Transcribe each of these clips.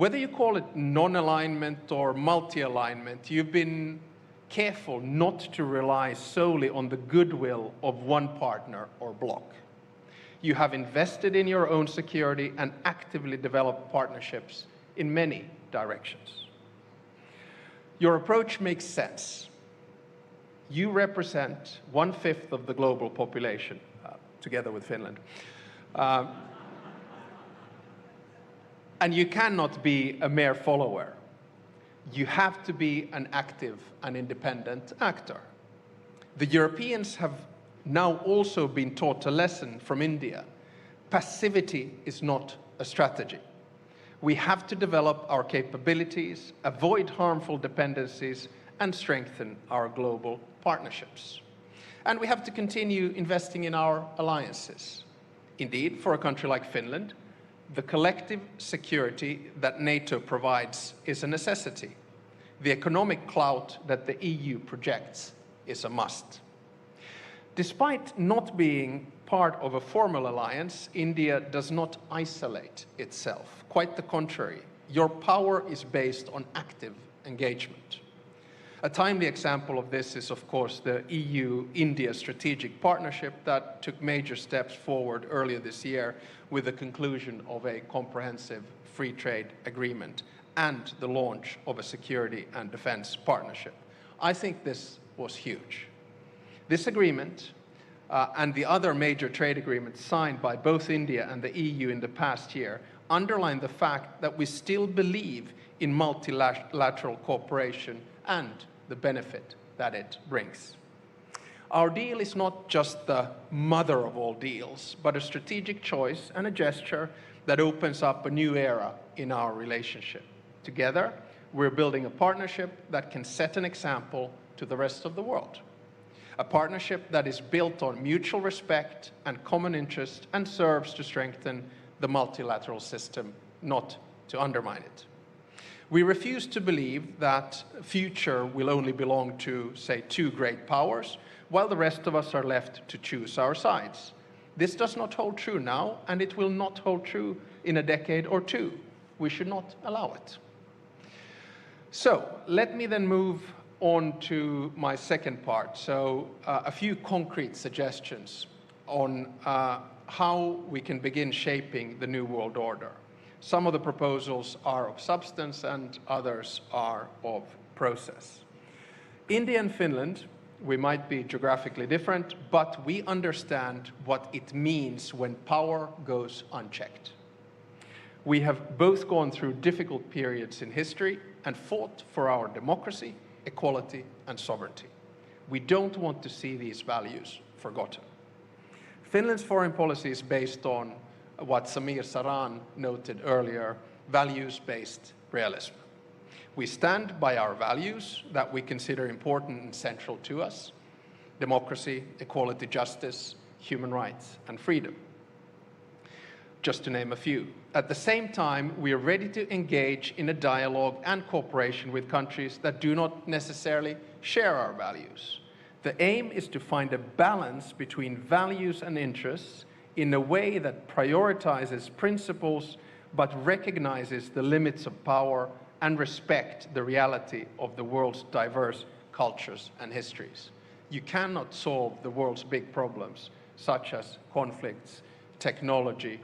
Whether you call it non-alignment or multi-alignment, you've been careful not to rely solely on the goodwill of one partner or bloc. You have invested in your own security and actively developed partnerships in many directions. Your approach makes sense. You represent 1/5 of the global population, together with Finland. And you cannot be a mere follower. You have to be an active and independent actor. The Europeans have now also been taught a lesson from India. Passivity is not a strategy. We have to develop our capabilities, avoid harmful dependencies, and strengthen our global partnerships. And we have to continue investing in our alliances. Indeed, for a country like Finland, the collective security that NATO provides is a necessity. The economic clout that the EU projects is a must. Despite not being part of a formal alliance, India does not isolate itself. Quite the contrary. Your power is based on active engagement. A timely example of this is, of course, the EU-India strategic partnership that took major steps forward earlier this year with the conclusion of a comprehensive free trade agreement and the launch of a security and defense partnership. I think this was huge. This agreement and the other major trade agreements signed by both India and the EU in the past year underline the fact that we still believe in multilateral cooperation and the benefit that it brings. Our deal is not just the mother of all deals, but a strategic choice and a gesture that opens up a new era in our relationship. Together, we're building a partnership that can set an example to the rest of the world. A partnership that is built on mutual respect and common interest and serves to strengthen the multilateral system, not to undermine it. We refuse to believe that future will only belong to, say, two great powers, while the rest of us are left to choose our sides. This does not hold true now, and it will not hold true in a decade or two. We should not allow it. So, let me then move on to my second part. So, a few concrete suggestions on how we can begin shaping the new world order. Some of the proposals are of substance and others are of process. India and Finland, we might be geographically different, but we understand what it means when power goes unchecked. We have both gone through difficult periods in history and fought for our democracy, equality, and sovereignty. We don't want to see these values forgotten. Finland's foreign policy is based on what Samir Saran noted earlier, values-based realism. We stand by our values that we consider important and central to us: democracy, equality, justice, human rights, and freedom, just to name a few. At the same time, we are ready to engage in a dialogue and cooperation with countries that do not necessarily share our values. The aim is to find a balance between values and interests in a way that prioritizes principles but recognizes the limits of power and respect the reality of the world's diverse cultures and histories. You cannot solve the world's big problems, such as conflicts, technology,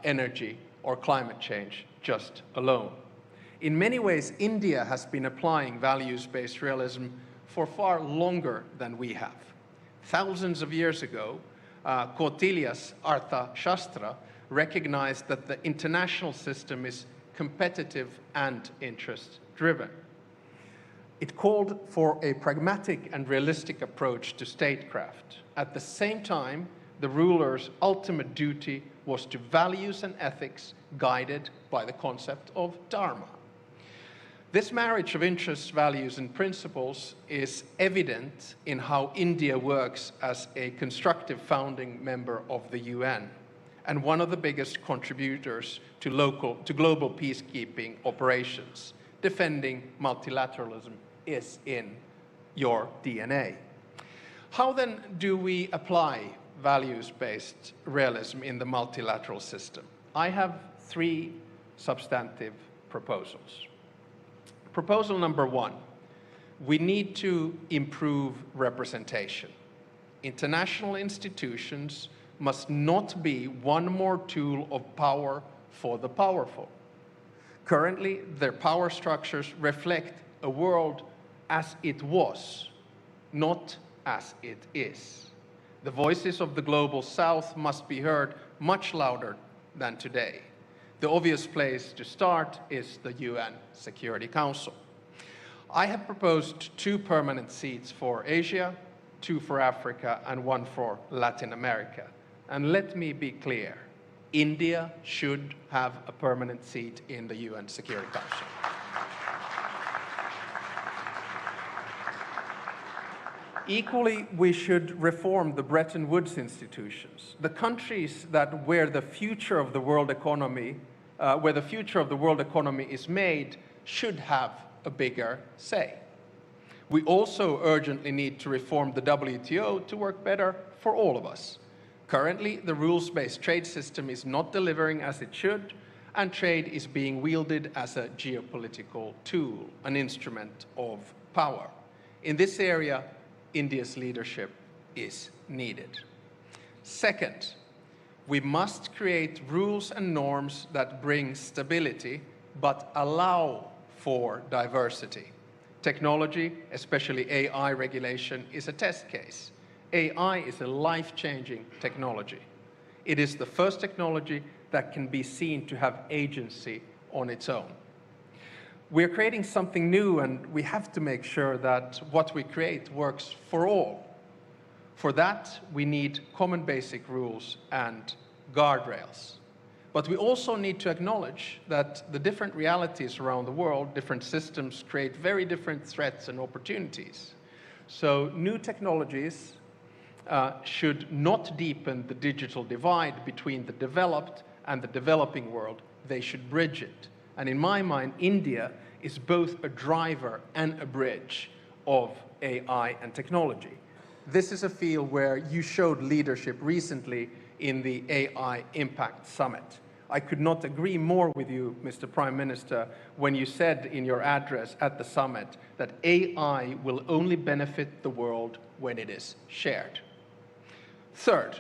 energy, or climate change, just alone. In many ways, India has been applying values-based realism for far longer than we have. Thousands of years ago, Kautilya's Artha Shastra recognized that the international system is competitive and interest-driven. It called for a pragmatic and realistic approach to statecraft. At the same time, the ruler's ultimate duty was to values and ethics guided by the concept of dharma. This marriage of interests, values, and principles is evident in how India works as a constructive founding member of the UN and one of the biggest contributors to global peacekeeping operations. Defending multilateralism is in your DNA. How then do we apply values-based realism in the multilateral system? I have three substantive proposals. Proposal number one, we need to improve representation. International institutions must not be one more tool of power for the powerful. Currently, their power structures reflect a world as it was, not as it is. The voices of the global South must be heard much louder than today. The obvious place to start is the UN Security Council. I have proposed 2 permanent seats for Asia, 2 for Africa, and 1 for Latin America. And let me be clear, India should have a permanent seat in the UN Security Council. Equally, we should reform the Bretton Woods institutions. The countries where the future of the world economy is made should have a bigger say. We also urgently need to reform the WTO to work better for all of us. Currently, the rules-based trade system is not delivering as it should, and trade is being wielded as a geopolitical tool, an instrument of power. In this area, India's leadership is needed. Second, we must create rules and norms that bring stability, but allow for diversity. Technology, especially AI regulation, is a test case. AI is a life-changing technology. It is the first technology that can be seen to have agency on its own. We're creating something new, and we have to make sure that what we create works for all. For that, we need common basic rules and guardrails. But we also need to acknowledge that the different realities around the world, different systems, create very different threats and opportunities. So new technologies should not deepen the digital divide between the developed and the developing world. They should bridge it. And in my mind, India is both a driver and a bridge of AI and technology. This is a field where you showed leadership recently in the AI Impact Summit. I could not agree more with you, Mr. Prime Minister, when you said in your address at the summit that AI will only benefit the world when it is shared. Third,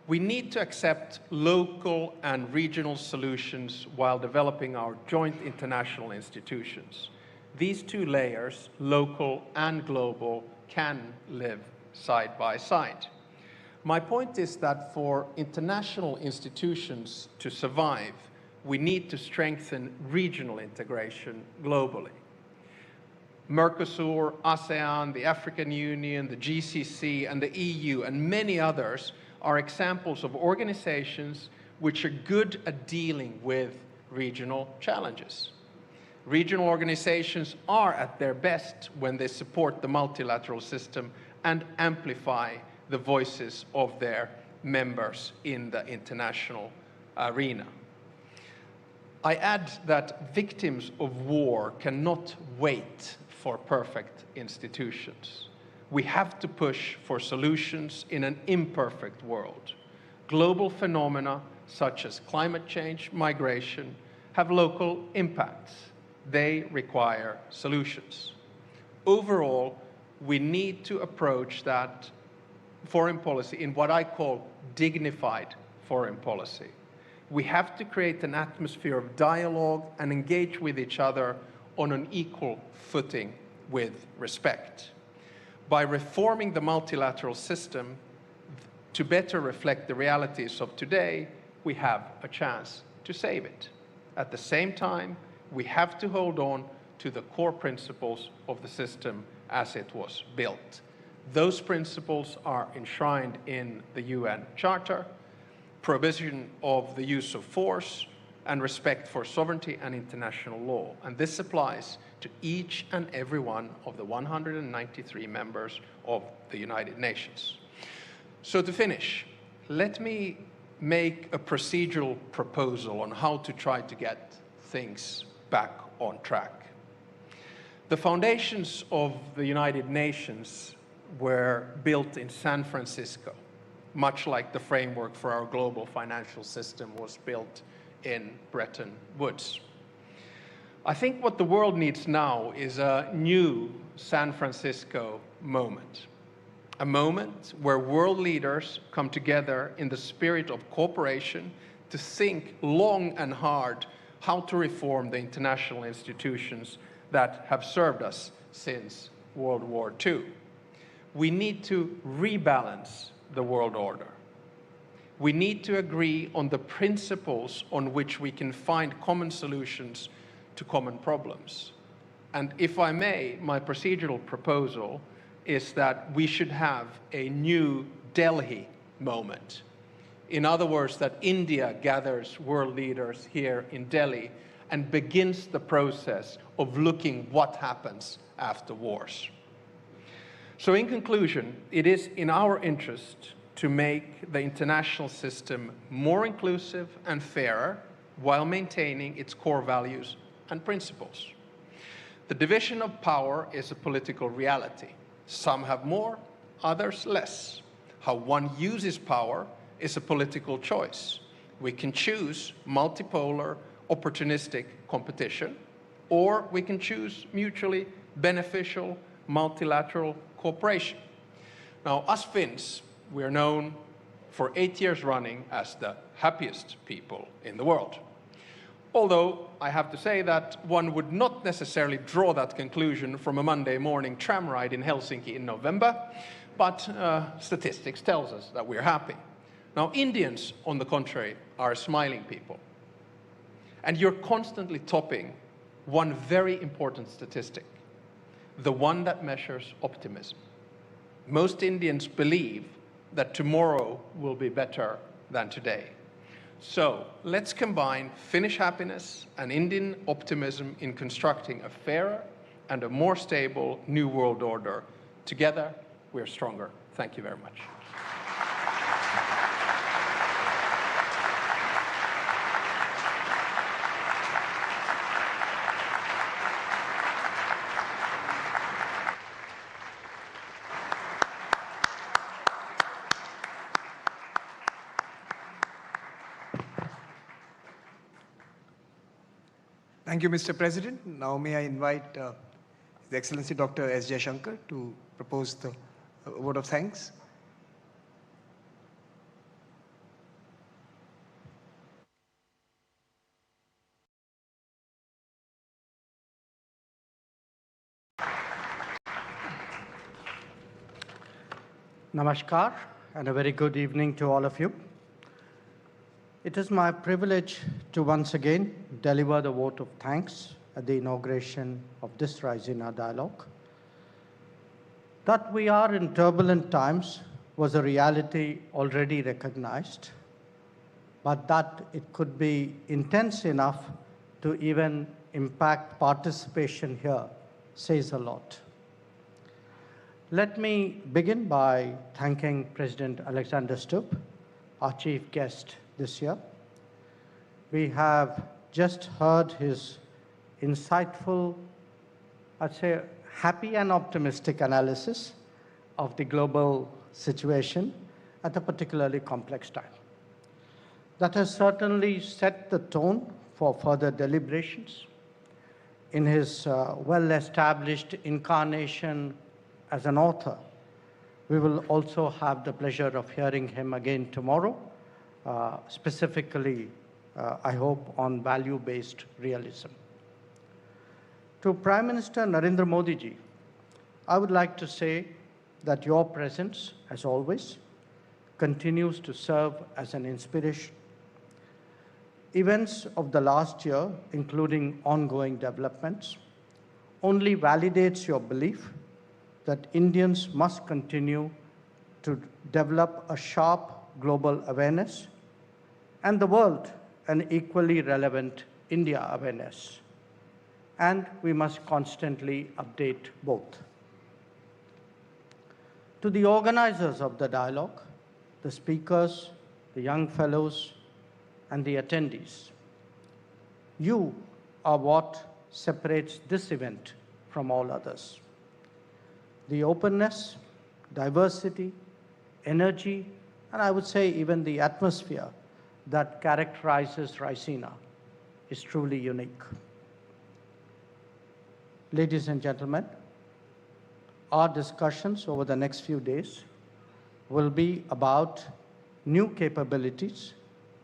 we need to accept local and regional solutions while developing our joint international institutions. These 2 layers, local and global, can live side by side. My point is that for international institutions to survive, we need to strengthen regional integration globally. Mercosur, ASEAN, the African Union, the GCC, and the EU, and many others are examples of organizations which are good at dealing with regional challenges. Regional organizations are at their best when they support the multilateral system and amplify the voices of their members in the international arena. I add that victims of war cannot wait for perfect institutions. We have to push for solutions in an imperfect world. Global phenomena such as climate change, migration, have local impacts. They require solutions. Overall, we need to approach that foreign policy in what I call dignified foreign policy. We have to create an atmosphere of dialogue and engage with each other on an equal footing with respect. By reforming the multilateral system to better reflect the realities of today, we have a chance to save it. At the same time, we have to hold on to the core principles of the system as it was built. Those principles are enshrined in the UN Charter, prohibition of the use of force, and respect for sovereignty and international law. And this applies to each and every one of the 193 members of the United Nations. So to finish, let me make a procedural proposal on how to try to get things back on track. The foundations of the United Nations were built in San Francisco, much like the framework for our global financial system was built in Bretton Woods. I think what the world needs now is a new San Francisco moment. A moment where world leaders come together in the spirit of cooperation to think long and hard how to reform the international institutions that have served us since World War II. We need to rebalance the world order. We need to agree on the principles on which we can find common solutions to common problems. And if I may, my procedural proposal is that we should have a new Delhi moment. In other words, that India gathers world leaders here in Delhi and begins the process of looking what happens after wars. So in conclusion, it is in our interest to make the international system more inclusive and fairer while maintaining its core values and principles. The division of power is a political reality. Some have more, others less. How one uses power is a political choice. We can choose multipolar, opportunistic competition, or we can choose mutually beneficial, multilateral cooperation. Now, us Finns, we are known for 8 years running as the happiest people in the world. Although I have to say that one would not necessarily draw that conclusion from a Monday morning tram ride in Helsinki in November, but statistics tells us that we're happy. Now, Indians, on the contrary, are smiling people. And you're constantly topping one very important statistic, the one that measures optimism. Most Indians believe that tomorrow will be better than today. So let's combine Finnish happiness and Indian optimism in constructing a fairer and a more stable new world order. Together, we're stronger. Thank you very much. Thank you, Mr. President. Now may I invite His Excellency Dr. S. Jaishankar to propose the vote of thanks. Namaskar and a very good evening to all of you. It is my privilege to once again deliver the vote of thanks at the inauguration of this Raisina dialogue. That we are in turbulent times was a reality already recognized, but that it could be intense enough to even impact participation here says a lot. Let me begin by thanking President Alexander Stubb, our chief guest this year. We have just heard his insightful, I'd say, happy and optimistic analysis of the global situation at a particularly complex time. That has certainly set the tone for further deliberations. In his well-established incarnation as an author, we will also have the pleasure of hearing him again tomorrow, specifically, I hope, on value-based realism. To Prime Minister Narendra Modi ji, I would like to say that your presence, as always, continues to serve as an inspiration. Events of the last year, including ongoing developments, only validates your belief that Indians must continue to develop a sharp global awareness and the world an equally relevant India awareness. And we must constantly update both. To the organizers of the dialogue, the speakers, the young fellows, and the attendees, you are what separates this event from all others. The openness, diversity, energy, and I would say even the atmosphere that characterizes Raisina is truly unique. ladies and gentlemen, our discussions over the next few days will be about new capabilities,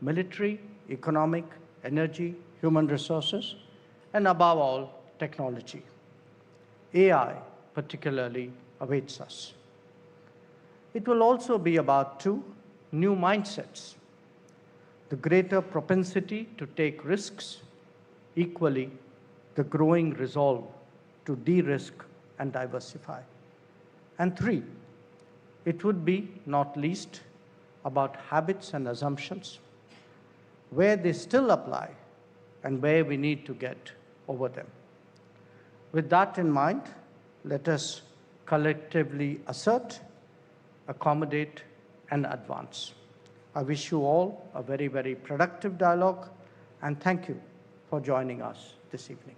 military, economic, energy, human resources, and above all, technology. AI particularly awaits us. It will also be about two new mindsets: the greater propensity to take risks, equally the growing resolve to de-risk and diversify. And three, it would be not least about habits and assumptions, where they still apply and where we need to get over them. With that in mind, let us collectively assert, accommodate, and advance. I wish you all a very, very productive dialogue, and thank you for joining us this evening.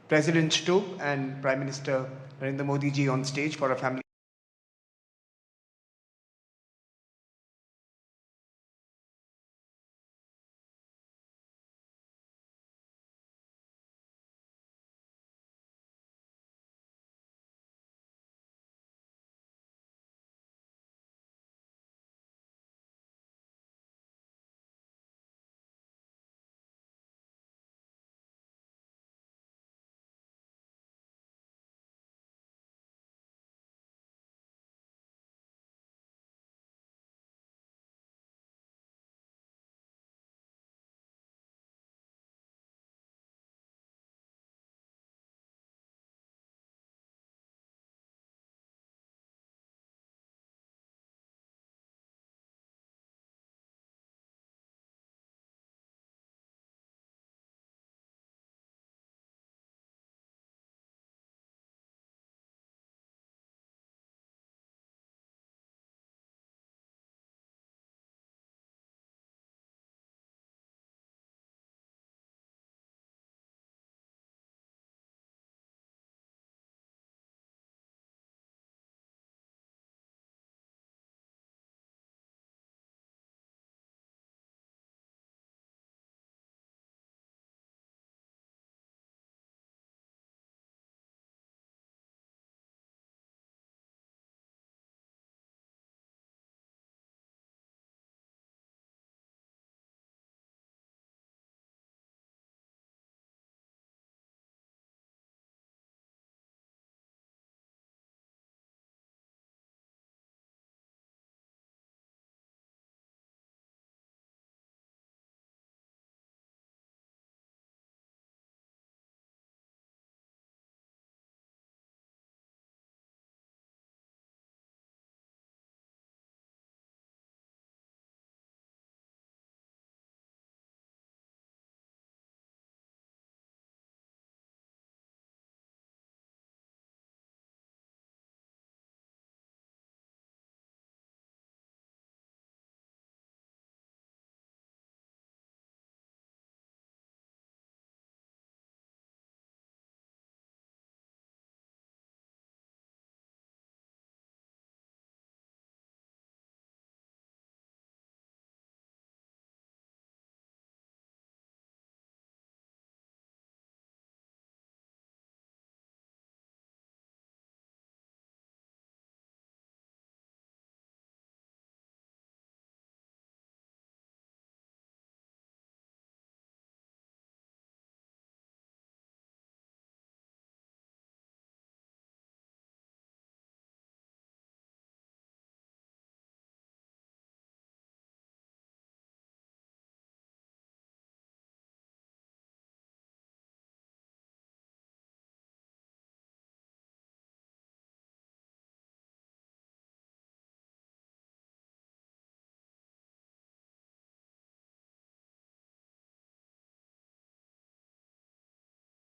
President Stubb and Prime Minister Narendra Modi ji on stage for a family